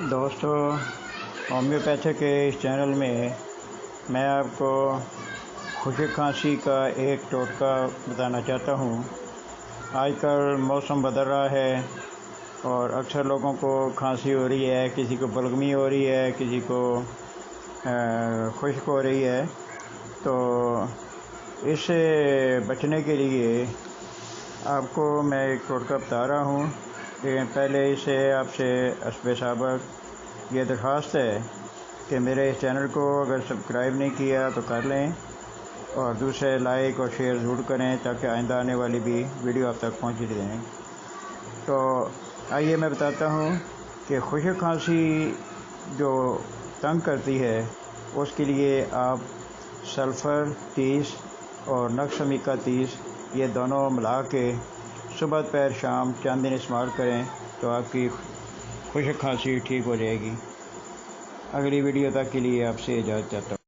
دوستو، ہومیوپیتھی کے اس چینل میں آپ کو خشک کھانسی کا ایک ٹوٹکا بتانا چاہتا ہوں۔ آج کل موسم بدل رہا ہے اور اکثر لوگوں کو کھانسی ہو رہی ہے، کسی کو بلغمی ہو رہی ہے، کسی کو خشک ہو رہی ہے۔ تو اس سے بچنے کے لیے آپ کو میں ایک ٹوٹکا بتا رہا ہوں، لیکن پہلے اس سے آپ سے حسب سابق یہ درخواست ہے کہ میرے اس چینل کو اگر سبسکرائب نہیں کیا تو کر لیں، اور دوسرے لائک اور شیئر ضرور کریں تاکہ آئندہ آنے والی بھی ویڈیو آپ تک پہنچ جائیں۔ تو آئیے میں بتاتا ہوں کہ خشک کھانسی جو تنگ کرتی ہے اس کے لیے آپ سلفر 30 اور نقش میکا 30 یہ دونوں ملا کے صبح دوپہر شام چند دن استعمال کریں تو آپ کی خشک کھانسی ٹھیک ہو جائے گی۔ اگلی ویڈیو تک کے لیے آپ سے اجازت چاہتا ہوں۔